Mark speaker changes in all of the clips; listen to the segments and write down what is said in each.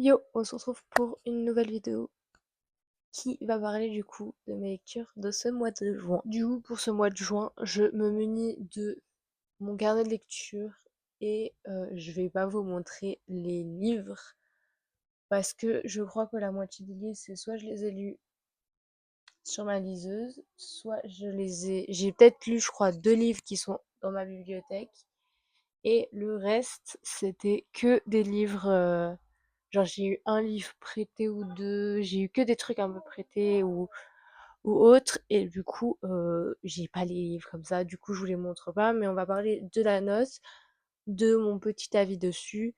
Speaker 1: Yo, on se retrouve pour une nouvelle vidéo qui va parler du coup de mes lectures de ce mois de juin. Du coup, pour ce mois de juin, je me munis de mon carnet de lecture et je vais pas vous montrer les livres parce que je crois que la moitié des livres, c'est soit je les ai lus sur ma liseuse, soit j'ai peut-être lu, je crois, 2 livres qui sont dans ma bibliothèque et le reste, c'était que des livres. Genre, j'ai eu un livre prêté ou deux, j'ai eu que des trucs un peu prêtés ou autres, et du coup, j'ai pas les livres comme ça, du coup, je vous les montre pas, mais on va parler de la note, de mon petit avis dessus,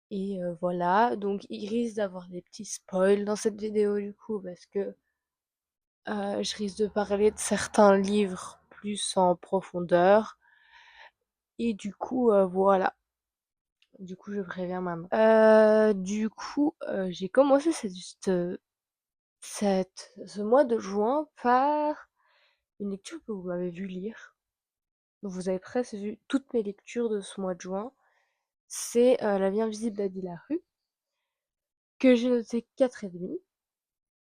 Speaker 1: et voilà. Donc, il risque d'avoir des petits spoils dans cette vidéo, du coup, parce que je risque de parler de certains livres plus en profondeur, et du coup, voilà. Du coup, je préviens maintenant. Du coup, j'ai commencé ce mois de juin par une lecture que vous m'avez vu lire. Vous avez presque vu toutes mes lectures de ce mois de juin. C'est La vie invisible d'Adi Larue, que j'ai noté 4,5.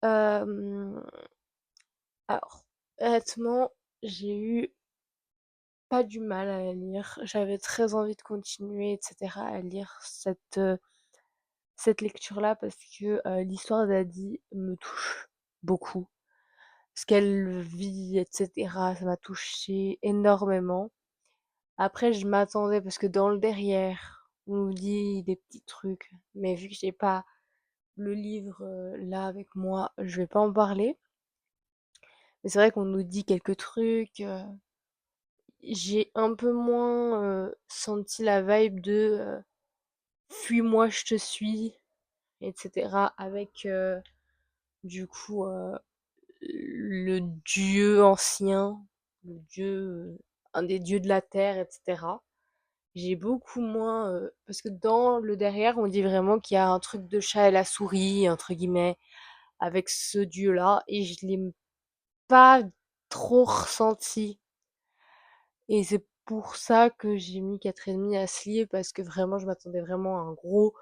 Speaker 1: Euh, alors, honnêtement, j'ai eu pas du mal à la lire. J'avais très envie de continuer, etc., à lire cette lecture-là parce que l'histoire d'Adi me touche beaucoup. Ce qu'elle vit, etc., ça m'a touchée énormément. Après, je m'attendais parce que dans le derrière, on nous dit des petits trucs, mais vu que j'ai pas le livre là avec moi, je vais pas en parler. Mais c'est vrai qu'on nous dit quelques trucs. J'ai un peu moins senti la vibe de fuis-moi, je te suis, etc. Avec du coup le dieu ancien, le dieu, un des dieux de la terre, etc. J'ai beaucoup moins, parce que dans le derrière, on dit vraiment qu'il y a un truc de chat et la souris, entre guillemets, avec ce dieu-là, et je l'ai pas trop ressenti. Et c'est pour ça que j'ai mis 4,5 à ce livre, parce que vraiment, je m'attendais vraiment à un gros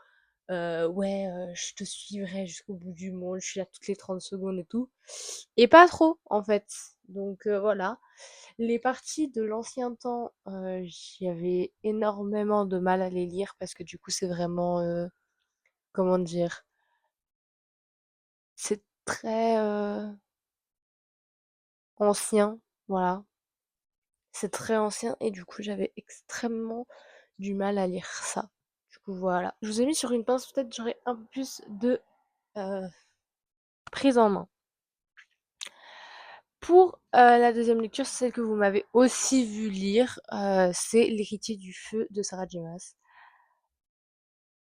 Speaker 1: ouais, je te suivrai jusqu'au bout du monde, je suis là toutes les 30 secondes et tout. Et pas trop, en fait. Donc voilà. Les parties de l'ancien temps, j'avais énormément de mal à les lire parce que du coup, c'est vraiment, comment dire, c'est très ancien, voilà. C'est très ancien et du coup, j'avais extrêmement du mal à lire ça. Du coup, voilà. Je vous ai mis sur une pince, peut-être j'aurais un peu plus de euh, prise en main. Pour la deuxième lecture, c'est celle que vous m'avez aussi vu lire, c'est L'héritier du feu de Sarah J. Maas,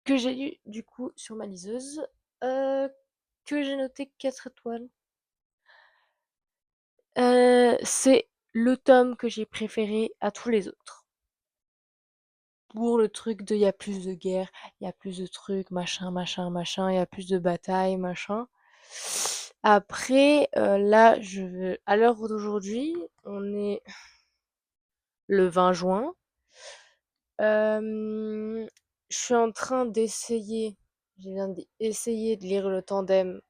Speaker 1: que j'ai lu du coup sur ma liseuse, euh, que j'ai noté 4 étoiles. C'est le tome que j'ai préféré à tous les autres. Pour le truc de il y a plus de guerre, il y a plus de trucs, machin, machin, machin, il y a plus de batailles, machin. Après, là, à l'heure d'aujourd'hui, on est le 20 juin. Je suis en train d'essayer, je viens d'essayer de lire le tandem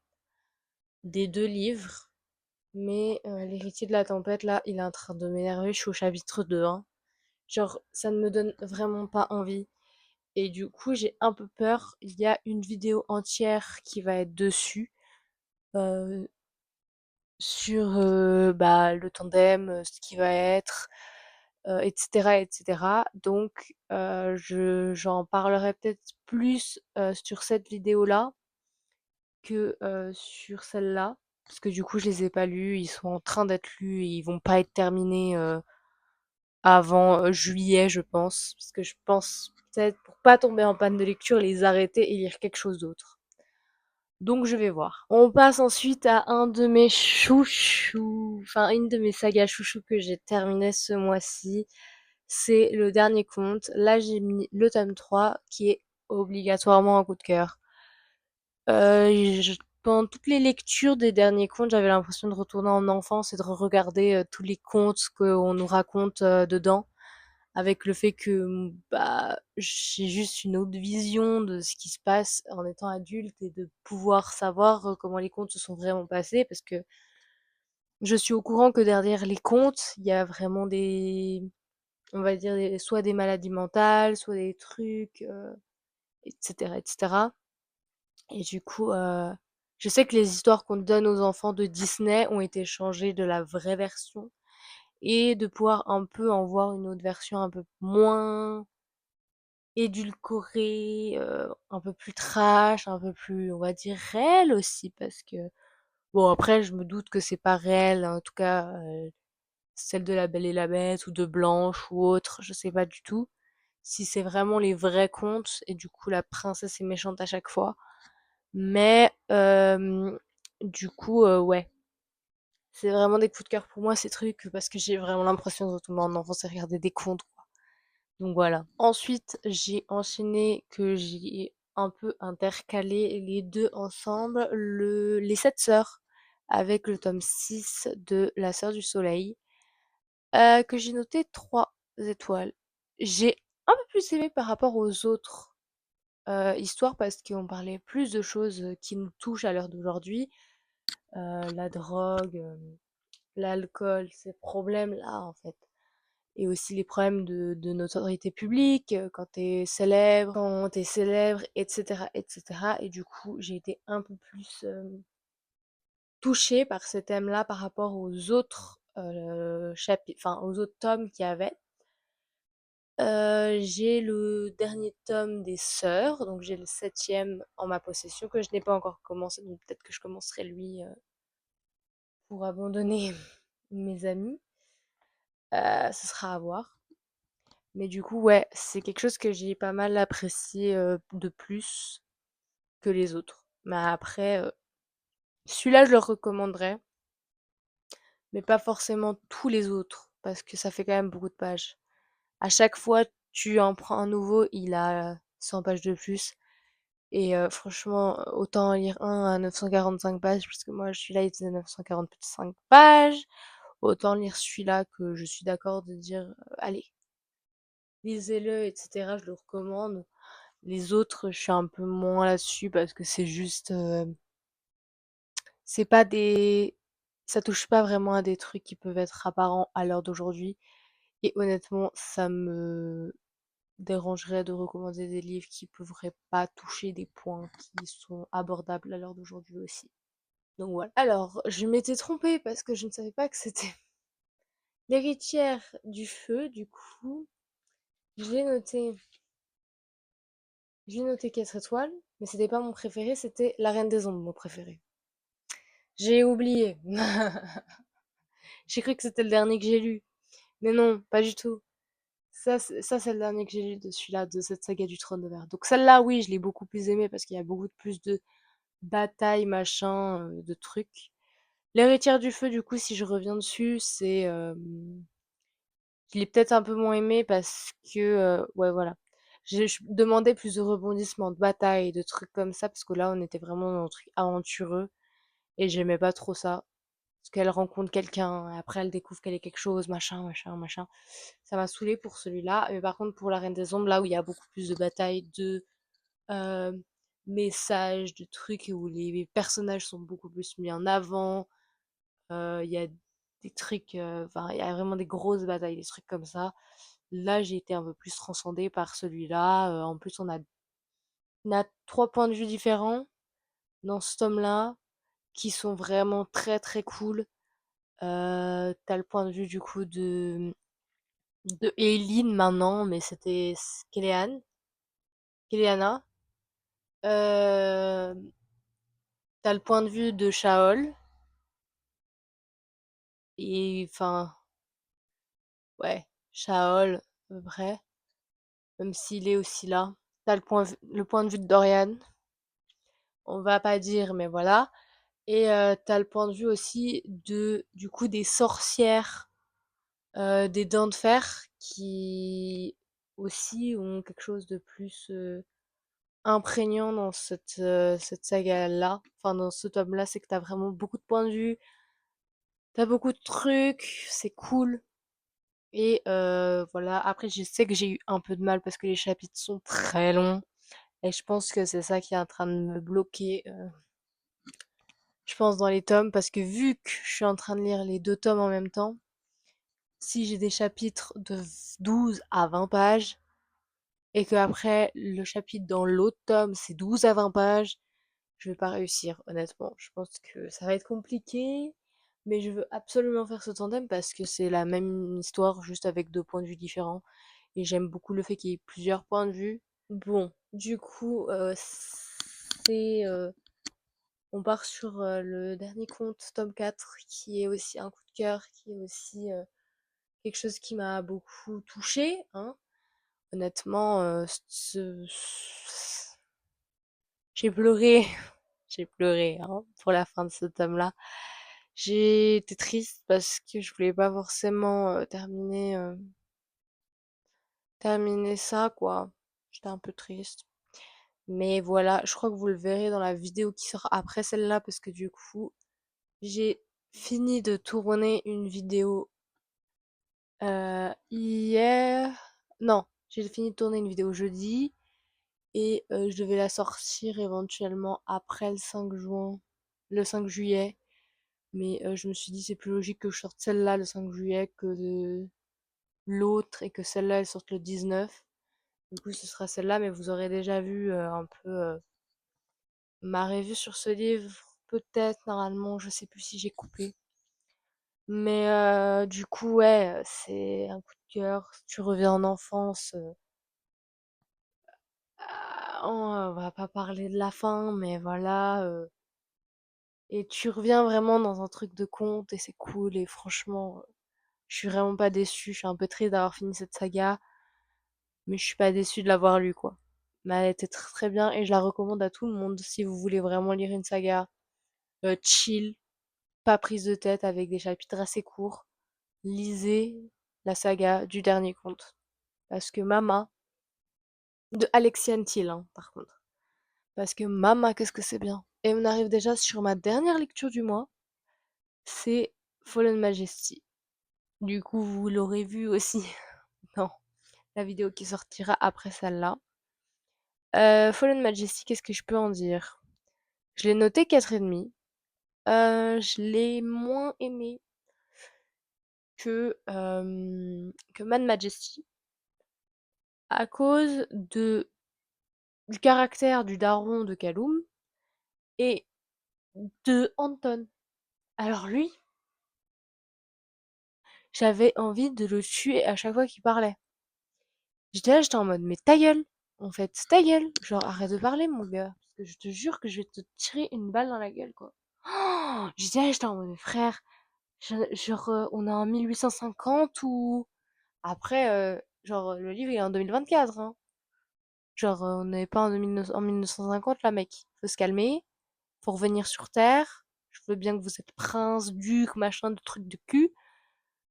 Speaker 1: des 2 livres, mais L'héritier de la tempête, là, il est en train de m'énerver, je suis au chapitre 2, hein. Genre, ça ne me donne vraiment pas envie et du coup, j'ai un peu peur. Il y a une vidéo entière qui va être dessus, heu, sur, bah, le tandem, ce qui va être, etc., etc. Donc, j'en parlerai peut-être plus sur cette vidéo-là que sur celle-là. Parce que du coup, je les ai pas lus, ils sont en train d'être lus et ils vont pas être terminés avant juillet, je pense. Parce que je pense peut-être, pour pas tomber en panne de lecture, les arrêter et lire quelque chose d'autre. Donc je vais voir. On passe ensuite à un de mes chouchous, enfin une de mes sagas chouchous que j'ai terminé ce mois-ci. C'est Le Dernier Conte. Là, j'ai mis le tome 3 qui est obligatoirement un coup de cœur. Pendant toutes les lectures des Derniers Contes, j'avais l'impression de retourner en enfance et de regarder tous les contes qu'on nous raconte dedans. avec le fait que bah, j'ai juste une autre vision de ce qui se passe en étant adulte et de pouvoir savoir comment les contes se sont vraiment passés parce que je suis au courant que derrière les contes, il y a vraiment on va dire, soit des maladies mentales, soit des trucs, etc., etc. Et du coup, je sais que les histoires qu'on donne aux enfants de Disney ont été changées de la vraie version et de pouvoir un peu en voir une autre version un peu moins édulcorée, un peu plus trash, un peu plus, on va dire, réel aussi, parce que, bon, après, je me doute que c'est pas réel, en tout cas, celle de La Belle et la Bête ou de Blanche ou autre, je sais pas du tout. Si c'est vraiment les vrais contes, et du coup, la princesse est méchante à chaque fois. Mais, du coup, ouais. C'est vraiment des coups de cœur pour moi, ces trucs, parce que j'ai vraiment l'impression de retomber en enfance et regarder des contes, quoi. Donc voilà. Ensuite, j'ai enchaîné que j'ai un peu intercalé les deux ensemble, les sept sœurs, avec le tome 6 de La Sœur du Soleil, que j'ai noté 3 étoiles. J'ai un peu plus aimé par rapport aux autres histoires parce qu'on parlait plus de choses qui nous touchent à l'heure d'aujourd'hui. La drogue, l'alcool, ces problèmes-là, en fait. Et aussi les problèmes de notoriété publique, quand t'es célèbre, etc., etc. Et du coup, j'ai été un peu plus touchée par ces thèmes-là par rapport aux autres chapitres, enfin aux autres tomes qu'il y avait. J'ai le dernier tome des Sœurs, donc j'ai le septième en ma possession que je n'ai pas encore commencé, donc peut-être que je commencerai lui pour abandonner mes amis. Ce sera à voir. Mais du coup, ouais, c'est quelque chose que j'ai pas mal apprécié de plus que les autres. Mais après, celui-là, je le recommanderais, mais pas forcément tous les autres, parce que ça fait quand même beaucoup de pages. À chaque fois, tu en prends un nouveau, il a 100 pages de plus. Et franchement, autant en lire un à 945 pages, parce que moi, celui-là, il faisait 945 pages. Autant lire celui-là que je suis d'accord de dire, allez, lisez-le, etc. Je le recommande. Les autres, je suis un peu moins là-dessus parce que c'est juste, c'est pas des, ça touche pas vraiment à des trucs qui peuvent être apparents à l'heure d'aujourd'hui. Et honnêtement, ça me dérangerait de recommander des livres qui pourraient pas toucher des points qui sont abordables à l'heure d'aujourd'hui aussi. Donc voilà. Alors, je m'étais trompée parce que je ne savais pas que c'était l'héritière du feu, du coup, je l'ai noté, j'ai noté 4 étoiles, mais c'était pas mon préféré, c'était La Reine des Ombres, mon préféré. J'ai oublié. J'ai cru que c'était le dernier que j'ai lu. Mais non, pas du tout. Ça, c'est le dernier que j'ai lu de celui-là, de cette saga du Trône de Verre. Donc celle-là, oui, je l'ai beaucoup plus aimée parce qu'il y a beaucoup plus de batailles, machin, de trucs. L'héritière du feu, du coup, si je reviens dessus, je l'ai peut-être un peu moins aimé parce que, ouais, voilà. Je demandais plus de rebondissements, de batailles, de trucs comme ça, parce que là, on était vraiment dans un truc aventureux et j'aimais pas trop ça. Parce qu'elle rencontre quelqu'un, et après elle découvre qu'elle est quelque chose, machin, machin, machin. Ça m'a saoulée pour celui-là. Mais par contre, pour La Reine des Ombres, là où il y a beaucoup plus de batailles, de euh, messages, de trucs, et où les personnages sont beaucoup plus mis en avant, il y a des trucs, enfin, il y a vraiment des grosses batailles, des trucs comme ça. Là, j'ai été un peu plus transcendée par celui-là. En plus, on a trois points de vue différents dans ce tome-là, qui sont vraiment très très cool. T'as le point de vue du coup de Eileen maintenant, mais c'était Kéléana. Euh, T'as le point de vue de Shaol. Et enfin, ouais, Shaol, à peu près, même s'il est aussi là. T'as le point de vue de Dorian. On va pas dire, mais voilà. Et t'as le point de vue aussi du coup, des sorcières des Dents de Fer qui aussi ont quelque chose de plus imprégnant dans cette saga-là, enfin dans ce tome-là, c'est que t'as vraiment beaucoup de points de vue, t'as beaucoup de trucs, c'est cool. Et voilà, après je sais que j'ai eu un peu de mal parce que les chapitres sont très longs et je pense que c'est ça qui est en train de me bloquer, je pense dans les tomes parce que vu que je suis en train de lire les 2 tomes en même temps, si j'ai des chapitres de 12 à 20 pages et qu'après le chapitre dans l'autre tome, c'est 12 à 20 pages, je vais pas réussir honnêtement. Je pense que ça va être compliqué, mais je veux absolument faire ce tandem parce que c'est la même histoire juste avec 2 points de vue différents et j'aime beaucoup le fait qu'il y ait plusieurs points de vue. Bon, du coup, c'est, on part sur, le dernier conte, tome 4, qui est aussi un coup de cœur, qui est aussi, quelque chose qui m'a beaucoup touchée, hein. Honnêtement, j'ai pleuré, j'ai pleuré, hein, pour la fin de ce tome-là. J'ai été triste parce que je voulais pas forcément, terminer ça, quoi. J'étais un peu triste. Mais voilà, je crois que vous le verrez dans la vidéo qui sera après celle-là parce que du coup, j'ai fini de tourner une vidéo hier. Non, j'ai fini de tourner une vidéo jeudi et je devais la sortir éventuellement après le 5 juin, le 5 juillet. Mais je me suis dit c'est plus logique que je sorte celle-là le 5 juillet que l'autre et que celle-là elle sorte le 19. Du coup, ce sera celle-là, mais vous aurez déjà vu un peu ma revue sur ce livre, peut-être, normalement, je sais plus si j'ai coupé. Mais du coup, ouais, c'est un coup de cœur. Tu reviens en enfance. On va pas parler de la fin, mais voilà. Et tu reviens vraiment dans un truc de conte et c'est cool. Et franchement, je suis vraiment pas déçue. Je suis un peu triste d'avoir fini cette saga, mais je suis pas déçue de l'avoir lu, quoi. Mais elle était très très bien et je la recommande à tout le monde si vous voulez vraiment lire une saga chill, pas prise de tête avec des chapitres assez courts. Lisez la saga du dernier conte. Parce que Mama, de Alexiane Thiel, hein, par contre. Parce que Mama, qu'est-ce que c'est bien. Et on arrive déjà sur ma dernière lecture du mois, c'est Fallen Majesty. Du coup, vous l'aurez vu aussi dans la vidéo qui sortira après celle-là. Fallen Majesty, qu'est-ce que je peux en dire? Je l'ai noté 4,5. Je l'ai moins aimé que Mad Majesty à cause du caractère du daron de Kaloum et de Anton. Alors lui, j'avais envie de le tuer à chaque fois qu'il parlait. J'étais là, j'étais en mode, mais ta gueule, en fait, ta gueule. Genre, arrête de parler, mon gars. Parce que je te jure que je vais te tirer une balle dans la gueule, quoi. Oh, j'étais là, j'étais en mode, frère, genre, on est en 1850 ou... Après, genre, le livre, il est en 2024, hein. Genre, on n'est pas en 1950, là, mec. Faut se calmer. Faut revenir sur Terre. Je veux bien que vous êtes prince, duc, machin, de trucs de cul.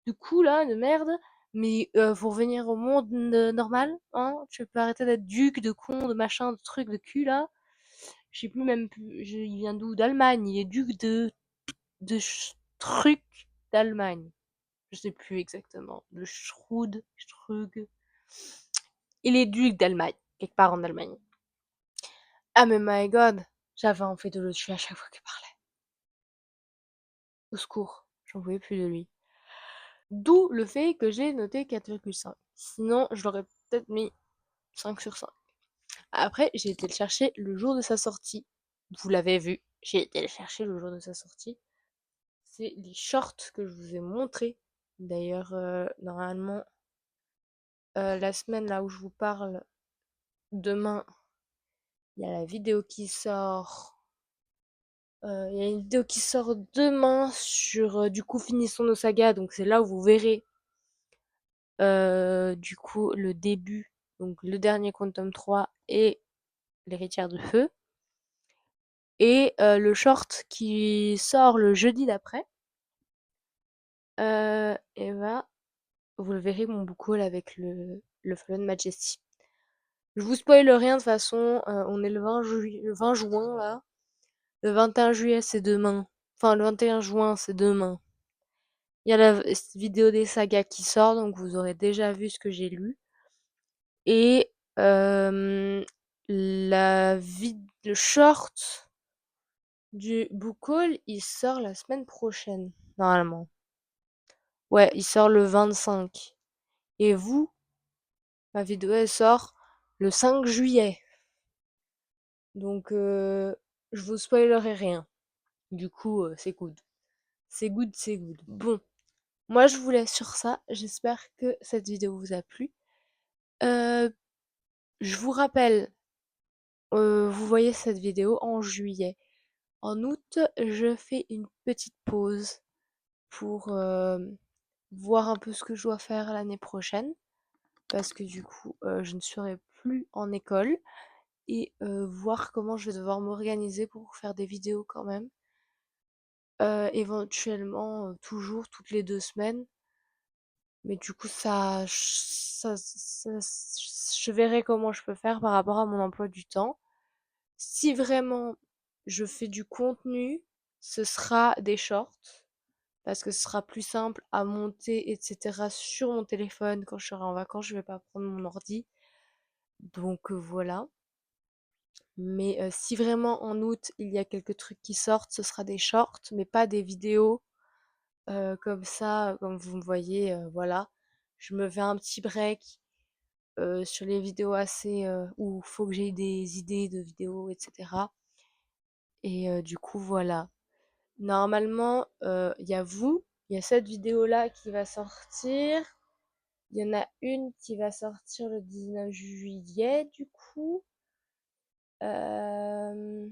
Speaker 1: Du coup là, de merde. Mais faut revenir au monde normal, hein. Tu peux arrêter d'être duc, de con, de machin, de truc, de cul là. Je sais plus même plus. Il vient d'où? D'Allemagne. Il est duc truc d'Allemagne. Je sais plus exactement. De Schrud, Strug. Il est duc d'Allemagne. Quelque part en Allemagne. Ah mais my god. J'avais envie de le tuer à chaque fois qu'il parlait. Au secours. J'en pouvais plus de lui. D'où le fait que j'ai noté 4,5. Sinon, je l'aurais peut-être mis 5 sur 5. Après, j'ai été le chercher le jour de sa sortie. Vous l'avez vu, j'ai été le chercher le jour de sa sortie. C'est les shorts que je vous ai montrés. D'ailleurs, normalement, la semaine là où je vous parle, demain, il y a la vidéo qui sort. Il y a une vidéo qui sort demain sur du coup finissons nos sagas. Donc c'est là où vous verrez du coup le début, donc le dernier Quantum 3 et l'héritière de feu. Et le short qui sort le jeudi d'après, et ben, vous le verrez mon book haul avec le Fallen Majesty. Je vous spoil rien de toute façon, on est le 20 juin là. Le 21 juillet c'est demain. Enfin le 21 juin c'est demain. Il y a la vidéo des sagas qui sort, donc vous aurez déjà vu ce que j'ai lu. Et le short du book haul, il sort la semaine prochaine, normalement. Ouais, il sort le 25. Et vous, ma vidéo, elle sort le 5 juillet. Donc, je vous spoilerai rien. Du coup, c'est good. C'est good, c'est good. Bon, moi je vous laisse sur ça. J'espère que cette vidéo vous a plu. Euh, je vous rappelle, vous voyez cette vidéo en juillet. En août, je fais une petite pause pour voir un peu ce que je dois faire l'année prochaine. Parce que du coup, je ne serai plus en école. Et voir comment je vais devoir m'organiser pour faire des vidéos quand même. Éventuellement, toujours toutes les 2 semaines. Mais du coup, je verrai comment je peux faire par rapport à mon emploi du temps. Si vraiment je fais du contenu, ce sera des shorts, parce que ce sera plus simple à monter, etc. sur mon téléphone quand je serai en vacances. Je vais pas prendre mon ordi. Donc voilà. Mais si vraiment en août il y a quelques trucs qui sortent, ce sera des shorts, mais pas des vidéos comme ça, comme vous me voyez, voilà. Je me fais un petit break sur les vidéos assez où faut que j'ai des idées de vidéos, etc. Et du coup, voilà. Normalement, il y a cette vidéo-là qui va sortir. Il y en a une qui va sortir le 19 juillet, du coup. Euh,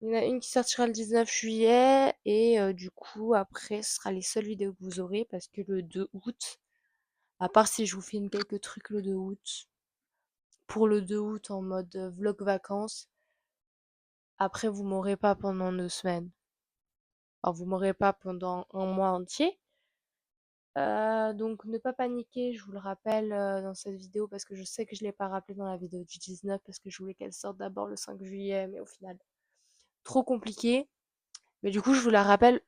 Speaker 1: Il y en a une qui sortira le 19 juillet et du coup après ce sera les seules vidéos que vous aurez parce que le 2 août, à part si je vous filme quelques trucs le 2 août, pour le 2 août en mode vlog vacances, après vous m'aurez pas pendant 2 semaines. Alors vous m'aurez pas pendant un mois entier. Donc ne pas paniquer, je vous le rappelle dans cette vidéo parce que je sais que je l'ai pas rappelé dans la vidéo du 19 parce que je voulais qu'elle sorte d'abord le 5 juillet, mais au final trop compliqué. Mais du coup je vous le rappelle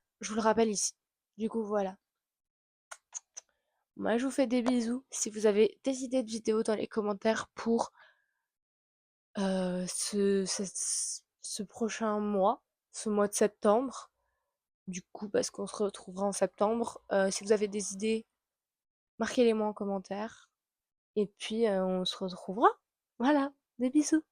Speaker 1: ici. Du coup voilà. Moi, je vous fais des bisous. Si vous avez des idées de vidéos dans les commentaires pour ce prochain mois, ce mois de septembre, du coup, parce qu'on se retrouvera en septembre, si vous avez des idées, marquez-les moi en commentaire. Et puis, on se retrouvera. Voilà, des bisous.